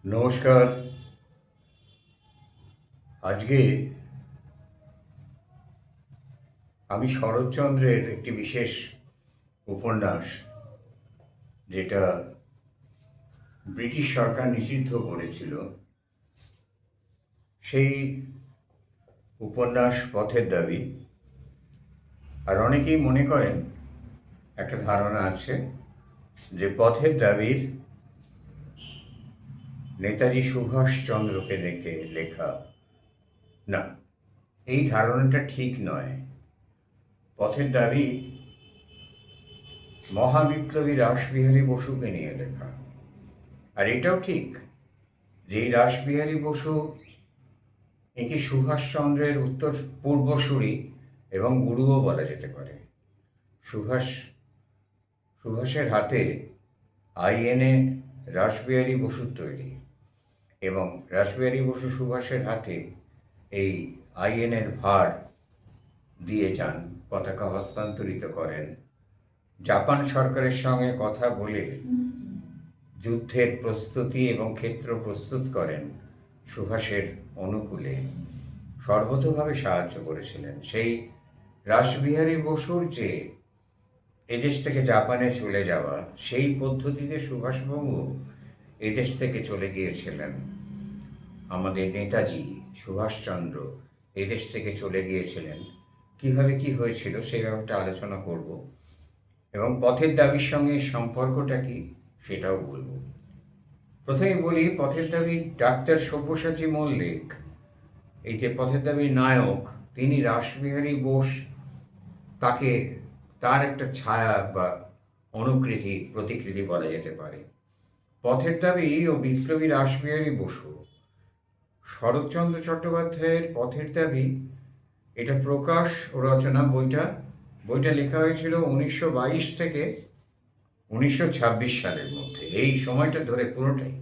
নমস্কার। আজকে আমি শরৎচন্দ্রের একটি বিশেষ উপন্যাস, যেটা ব্রিটিশ সরকার নিষিদ্ধ করেছিল, সেই উপন্যাস পথের দাবি। আর অনেকেই মনে করেন, একটা ধারণা আছে যে পথের দাবির নেতাজি সুভাষচন্দ্রকে দেখে লেখা। না, এই ধারণাটা ঠিক নয়। পথের দাবি মহাবিপ্লবী রাসবিহারী বসুকে নিয়ে লেখা। আর এটাও ঠিক যে এই রাসবিহারী বসু একে সুভাষচন্দ্রের উত্তর পূর্বসূরি এবং গুরুও বলা যেতে পারে। সুভাষের হাতে আইএনএ রাসবিহারী বসুর তৈরি, এবং রাসবিহারী বসু সুভাষের হাতে এই আইএনএর ভার দিয়ে যান, পতাকা হস্তান্তরিত করেন, জাপান সরকারের সঙ্গে কথা বলে যুদ্ধের প্রস্তুতি এবং ক্ষেত্র প্রস্তুত করেন সুভাষের অনুকূলে, সর্বতোভাবে সাহায্য করেছিলেন। সেই রাসবিহারী বসুর যে এদেশ থেকে জাপানে চলে যাওয়া, সেই পদ্ধতিতে সুভাষবাবু এদেশ থেকে চলে গিয়েছিলেন। আমাদের নেতাজি সুভাষচন্দ্র এদেশ থেকে চলে গিয়েছিলেন। কিভাবে কি হয়েছিল সেই ব্যাপারটা আলোচনা করব, এবং পথের দাবির সঙ্গে সম্পর্কটা কি সেটাও বলবো। প্রথমে বলি, পথের দাবি ডাক্তার সব্যসাচী মল্লিক, এই যে পথের দাবির নায়ক, তিনি রাসবিহারী বোস, তার একটা ছায়া বা প্রতিকৃতি বলা যেতে পারে। পথের দাবি ও বিপ্লবী রাসবিহারী বসু, শরৎচন্দ্র চট্টোপাধ্যায়ের পথের দাবি, এটা প্রকাশ ও রচনা, বইটা লেখা হয়েছিল 1922 থেকে 1926 সালের মধ্যে। এই সময়টা ধরে পুরোটাই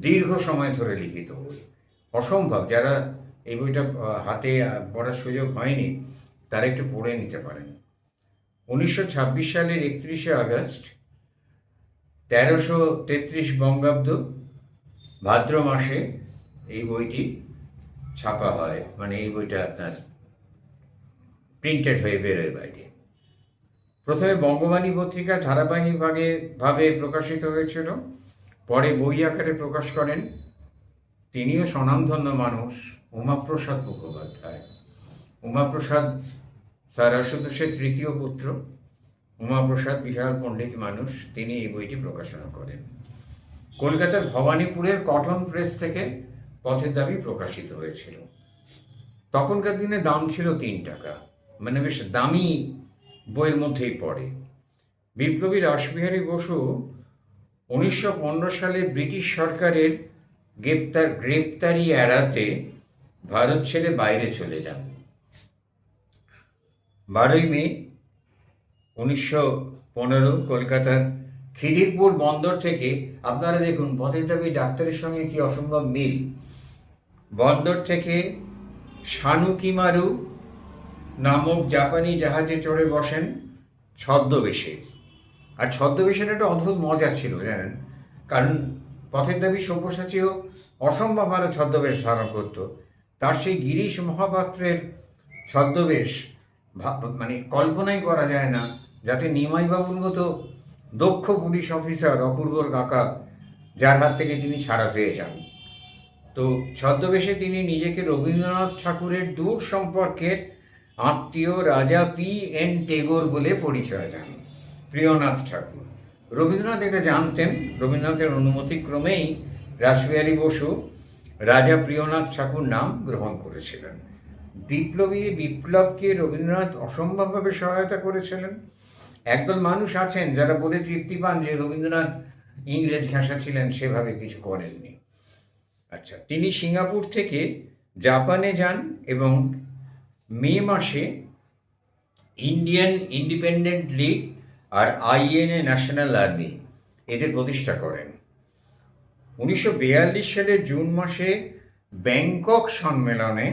দীর্ঘ সময় ধরে লিখিত বই, অসম্ভব। যারা এই বইটা হাতে পড়ার সুযোগ হয়নি তারা একটু পড়ে নিতে পারেন। 1926 সালের 31শে আগস্ট 1333 বঙ্গাব্দ ভাদ্র মাসে এই বইটি ছাপা হয়, মানে এই বইটা আপনার প্রিন্টেড হয়ে বেরোয় বাইরে। প্রথমে বঙ্গবাণী পত্রিকা ধারাবাহিকভাবে প্রকাশিত হয়েছিল, পরে বই আকারে প্রকাশ করেন তিনিও স্বনামধন্য মানুষ, উমাপ্রসাদ মুখোপাধ্যায়। উমাপ্রসাদ স্যার আশুতোষের তৃতীয় পুত্র। উমাপ্রসাদ বিশাল পণ্ডিত মানুষ, তিনি এই বইটি প্রকাশনা করেন। কলকাতার ভবানীপুরের কটন প্রেস থেকে পথের দাবি প্রকাশিত হয়েছিল। তখনকার দিনে দাম ছিল 3 টাকা, মানে বেশ দামি বইয়ের মধ্যেই পড়ে। বিপ্লবী রাসবিহারী বসু 1915 সালে ব্রিটিশ সরকারের গ্রেপ্তারি এড়াতে ভারত ছেড়ে বাইরে চলে যান। 12ই মে 1915 কলকাতার খিদিরপুর বন্দর থেকে, আপনারা দেখুন পথের দাবি ডাক্তারের সঙ্গে কি অসম্ভব মিল, বন্দর থেকে শানুকিমারু নামক জাপানি জাহাজে চড়ে বসেন ছদ্মবেশে। আর ছদ্মবেশের একটা অদ্ভুত মজা ছিল জানেন, কারণ পথের দাবি সব্যসাচীও অসম্ভব ভালো ছদ্মবেশ ধারণ করত। তার সেই গিরিশ মহাপাত্রের ছদ্মবেশ মানে কল্পনাই করা যায় না, যাতে নিমাইবাবুর মতো দক্ষ পুলিশ অফিসার অপূর্বর কাকা, যার হাত থেকে তিনি ছাড়া পেয়ে যান। তো ছদ্মবেশে তিনি নিজেকে রবীন্দ্রনাথ ঠাকুরের দূর সম্পর্কের আত্মীয় রাজা P.N. টেগোর বলে পরিচয় দেন। প্রিয়নাথ ঠাকুর, রবীন্দ্রনাথ এটা জানতেন। রবীন্দ্রনাথের অনুমতিক্রমেই রাসবিহারী বসু রাজা প্রিয়নাথ ঠাকুর নাম গ্রহণ করেছিলেন। বিপ্লবকে রবীন্দ্রনাথ অসম্ভবভাবে সহায়তা করেছিলেন। একদল মানুষ আছেন যারা বলে তৃপ্তি পান যে রবীন্দ্রনাথ ইংরেজ ঘেঁষা ছিলেন, সেভাবে কিছু করেননি। আচ্ছা, তিনি সিঙ্গাপুর থেকে জাপানে যান এবং মে মাসে ইন্ডিয়ান ইন্ডিপেন্ডেন্ট লীগ আর আইএনএ ন্যাশনাল আর্মি এদের প্রতিষ্ঠা করেন। 1942 সালের জুন মাসে ব্যাংকক সম্মেলনে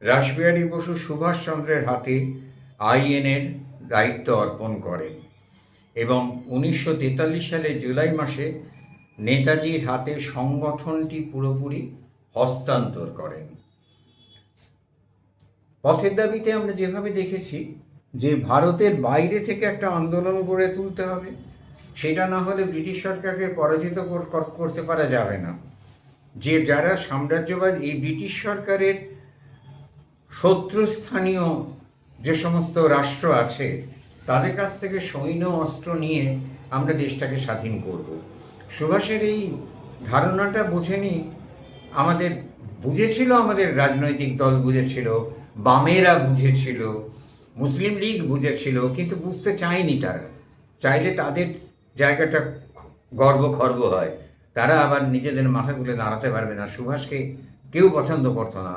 রাসবিহারী বসু সুভাষচন্দ্রের হাতে আইএনএর দায়িত্ব অর্পণ করেন, এবং 1943 সালের জুলাই মাসে নেতাজির হাতে সংগঠনটি পুরোপুরি হস্তান্তর করেন। পথের দাবিতে আমরা যেভাবে দেখেছি যে ভারতের বাইরে থেকে একটা আন্দোলন গড়ে তুলতে হবে, সেটা না হলে ব্রিটিশ সরকারকে পরাজিত করতে পারা যাবে না। যে যারা সাম্রাজ্যবাদ, এই ব্রিটিশ সরকারের শত্রুস্থানীয় যে সমস্ত রাষ্ট্র আছে তাদের কাছ থেকে সৈন্য অস্ত্র নিয়ে আমরা দেশটাকে স্বাধীন করব। সুভাষের এই ধারণাটা বোঝেনি বুঝেছিল আমাদের রাজনৈতিক দল বুঝেছিল, বামেরা বুঝেছিল, মুসলিম লীগ বুঝেছিল, কিন্তু বুঝতে চায়নি তারা। চাইলে তাদের জায়গাটা খর্ব হয়, তারা আবার নিজেদের মাথা তুলে দাঁড়াতে পারবে না। সুভাষকে কেউ পছন্দ করতো না,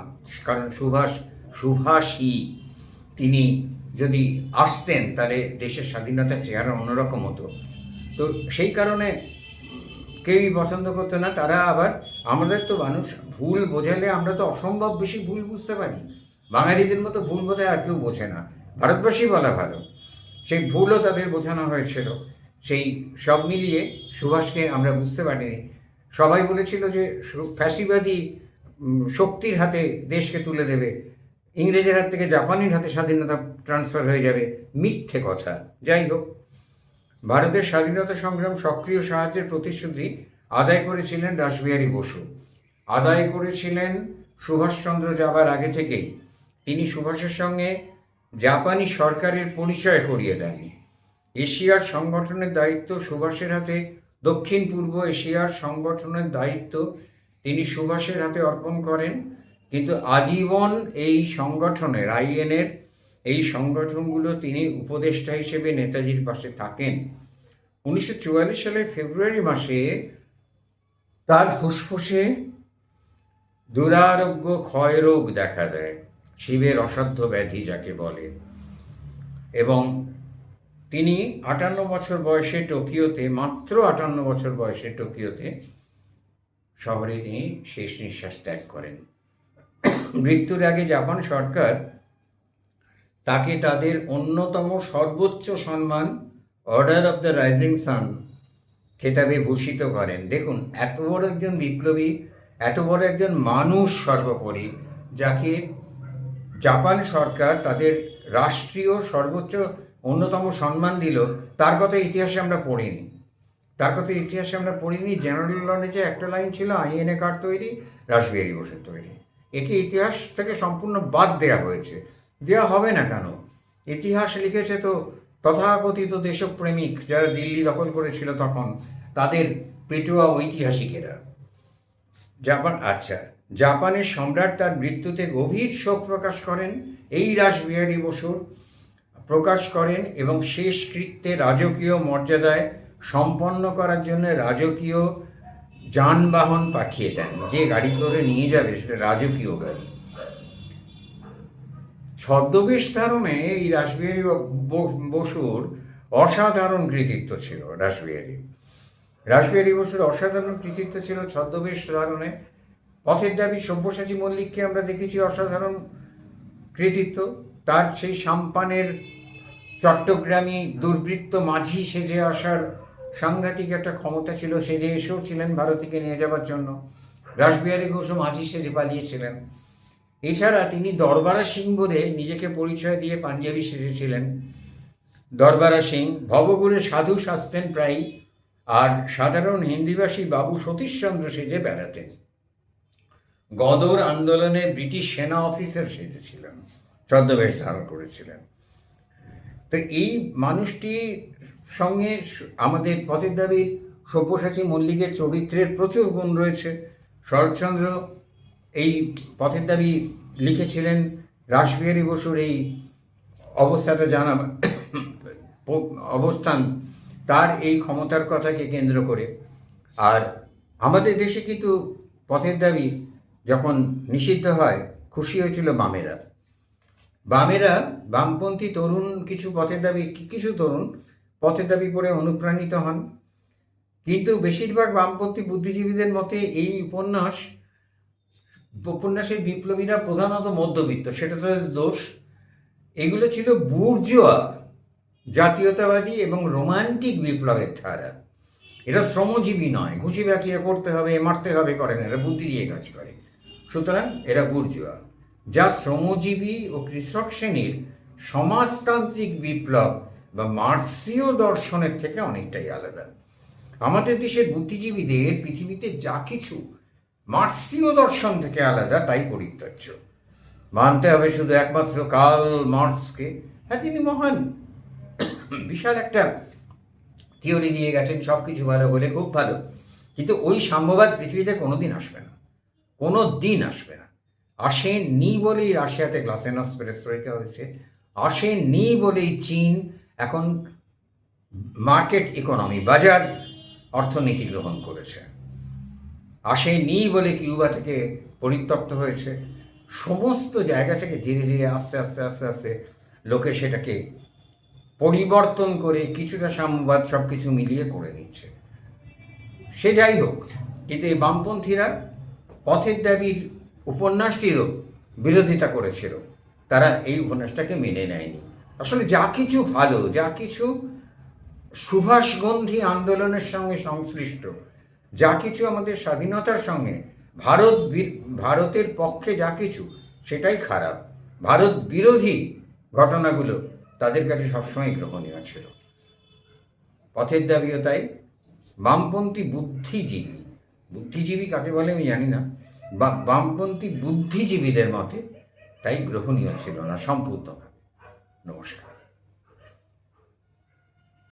কারণ সুভাষই তিনি যদি আসতেন তাহলে দেশের স্বাধীনতার চেহারা অন্যরকম হতো। তো সেই কারণে কেউই পছন্দ করতো না। তারা আবার, আমাদের তো মানুষ ভুল বোঝালে আমরা তো অসম্ভব বেশি ভুল বুঝতে পারি, বাঙালিদের মতো ভুল বোধহয় আর কেউ বোঝে না, ভারতবর্ষেই বলা ভালো। সেই ভুলও তাদের বোঝানো হয়েছিল। সেই সব মিলিয়ে সুভাষকে আমরা বুঝতে পারিনি। সবাই বলেছিল যে ফ্যাসিবাদী শক্তির হাতে দেশকে তুলে দেবে, ইংরেজের হাত থেকে জাপানির হাতে স্বাধীনতা ট্রান্সফার হয়ে যাবে। মিথ্যে কথা। যাই হোক, ভারতের স্বাধীনতা সংগ্রাম সক্রিয় সাহায্যের প্রতিশ্রুতি আদায় করেছিলেন রাসবিহারী বসু, আদায় করেছিলেন সুভাষচন্দ্র যাবার আগে থেকেই। তিনি সুভাষের সঙ্গে জাপানি সরকারের পরিচয় করিয়ে দেন। এশিয়ার সংগঠনের দায়িত্ব সুভাষের হাতে, দক্ষিণ পূর্ব এশিয়ার সংগঠনের দায়িত্ব তিনি সুভাষের হাতে অর্পণ করেন। কিন্তু আজীবন এই সংগঠনের, আইএনের এই সংগঠনগুলো তিনি উপদেষ্টা হিসেবে নেতাজির পাশে থাকেন। 1944 সালের ফেব্রুয়ারি মাসে তার ফুসফুসে দুরারোগ্য ক্ষয়রোগ দেখা দেয়, শিবের অসাধ্য ব্যাধি যাকে বলে, এবং তিনি 58 বছর বয়সে টোকিওতে, মাত্র 58 বছর বয়সে টোকিওতে শহরে তিনি শেষ নিঃশ্বাস ত্যাগ করেন। মৃত্যুর আগে জাপান সরকার তাকে তাদের অন্যতম সর্বোচ্চ সম্মান order of the rising sun খেতাবে ভূষিত করেন। দেখুন, এত বড় একজন বিপ্লবী, এত বড় একজন মানুষ সর্বোপরি, যাকে জাপান সরকার তাদের রাষ্ট্রীয় সর্বোচ্চ অন্যতম সম্মান দিল, তার কথা ইতিহাসে আমরা পড়িনি। জেনারেল নলেজে একটা লাইন ছিল, আইএনএ কার্ড তৈরি, রাসবিহারী বসুর তৈরি। একে ইতিহাস থেকে সম্পূর্ণ বাদ দেওয়া হয়েছে। দেওয়া হবে না কেন? ইতিহাস লিখেছে তো তথাকথিত দেশপ্রেমিক যারা দিল্লি দখল করেছিল তখন, তাদের পেটুয়া ঐতিহাসিকেরা। জাপানের সম্রাট তার মৃত্যুতে গভীর শোক প্রকাশ করেন, এই রাসবিহারী বসুর প্রকাশ করেন, এবং শেষ কৃত্যে রাজকীয় মর্যাদায় সম্পন্ন করার জন্য রাজকীয় যানবাহন পাঠিয়ে দেন। যে গাড়ি করে নিয়ে যাবে সেটা রাজকীয় গাড়ি। ছদ্মবেশ ধারণে এই রাসবিহারী বসুর অসাধারণ কৃতিত্ব ছিল। রাসবিহারী বসুর অসাধারণ কৃতিত্ব ছিল ছদ্মবেশ ধারণে। পথের দাবি সব্যসাচী মল্লিককে আমরা দেখেছি অসাধারণ কৃতিত্ব। তার সেই সাম্পানের চট্টগ্রামী দুর্বৃত্ত মাঝি সেজে আসার সাংঘাতিক একটা ক্ষমতা ছিল। সেজে এসেও ছিলেন ভারতীকে নিয়ে যাবার জন্য। রাসবিহারী ঘোষও মাঝি সেজে পালিয়েছিলেন। এছাড়া তিনি দরবারা সিং বলে নিজেকে পরিচয় দিয়ে পাঞ্জাবি সেজেছিলেন। দরবারা সিং ভবঘুরে সাধু সাজতেন প্রায়ই, আর সাধারণ হিন্দিভাষী বাবু সতীশচন্দ্র সেজে বেড়াতেন। গদর আন্দোলনে ব্রিটিশ সেনা অফিসার সেজেছিলেন, ছদ্মবেশ ধারণ করেছিলেন। তো এই মানুষটির সঙ্গে আমাদের পথের দাবির সব্যসাচী মল্লিকের চরিত্রের প্রচুর গুণ রয়েছে। শরৎচন্দ্র এই পথের দাবি লিখেছিলেন রাসবিহারী বসুর এই অবস্থাটা অবস্থান, তার এই ক্ষমতার কথাকে কেন্দ্র করে। আর আমাদের দেশে কিন্তু পথের দাবি যখন নিষিদ্ধ হয়, খুশি হয়েছিল বামপন্থী তরুণ, কিছু তরুণ পথের দাবি পড়ে অনুপ্রাণিত হন। কিন্তু বেশিরভাগ বামপন্থী বুদ্ধিজীবীদের মতে এই উপন্যাসের বিপ্লবীরা প্রধানত মধ্যবিত্ত, সেটা তাদের দোষ। এগুলো ছিল বুর্জোয়া জাতীয়তাবাদী এবং রোমান্টিক বিপ্লবের ধারা। এরা শ্রমজীবী নয়, ঘুষি ব্যাকিয়ে করতে হবে, মারতে হবে করে না, এরা বুদ্ধি দিয়ে কাজ করে। সুতরাং এরা বুর্জোয়া, যা শ্রমজীবী ও কৃষক শ্রেণীর সমাজতান্ত্রিক বিপ্লব বা মার্ক্সীয় দর্শনের থেকে অনেকটাই আলাদা। আমাদের দেশের বুদ্ধিজীবীদের পৃথিবীতে যা কিছু মার্ক্সীয় দর্শন থেকে আলাদা তাই পরিত্যাজ্য। মানতে হবে শুধু একমাত্র কার্ল মার্ক্সকে। হ্যাঁ, তিনি মহান, বিশাল একটা থিওরি দিয়ে গেছেন, সব কিছু ভালো বলে, খুব ভালো, কিন্তু ওই সাম্যবাদ পৃথিবীতে কোনো দিন আসবে না, কোনো দিন আসবে না। আসেনি বলেই রাশিয়াতে গ্লাসেনস্ট পেরেস্ট্রোইকা হয়েছে, আসেনি বলেই চীন এখন মার্কেট ইকোনমি, বাজার অর্থনীতি গ্রহণ করেছে, আসেনি বলে কিউবা থেকে পরিত্যক্ত হয়েছে। সমস্ত জায়গা থেকে ধীরে ধীরে আস্তে আস্তে আস্তে আস্তে লোকে সেটাকে পরিবর্তন করে কিছুটা সাম্যবাদ সব কিছু মিলিয়ে করে নিচ্ছে। সে যাই হোক, কিন্তু এই বামপন্থীরা পথের দাবির উপন্যাসটিরও বিরোধিতা করেছিল, তারা এই উপন্যাসটাকে মেনে নেয়নি। আসলে যা কিছু ভালো, যা কিছু সুভাষগন্ধী আন্দোলনের সঙ্গে সংশ্লিষ্ট, যা কিছু আমাদের স্বাধীনতার সঙ্গে ভারতের পক্ষে যা কিছু, সেটাই খারাপ। ভারত বিরোধী ঘটনাগুলো তাদের কাছে সবসময় গ্রহণীয় ছিল। পথের দাবিও তাই। বামপন্থী বুদ্ধিজীবী কাকে বলে আমি জানি না, বামপন্থী বুদ্ধিজীবীদের মতে তাই গ্রহণীয় ছিল না সম্পূর্ণভাবে। নমস্কার।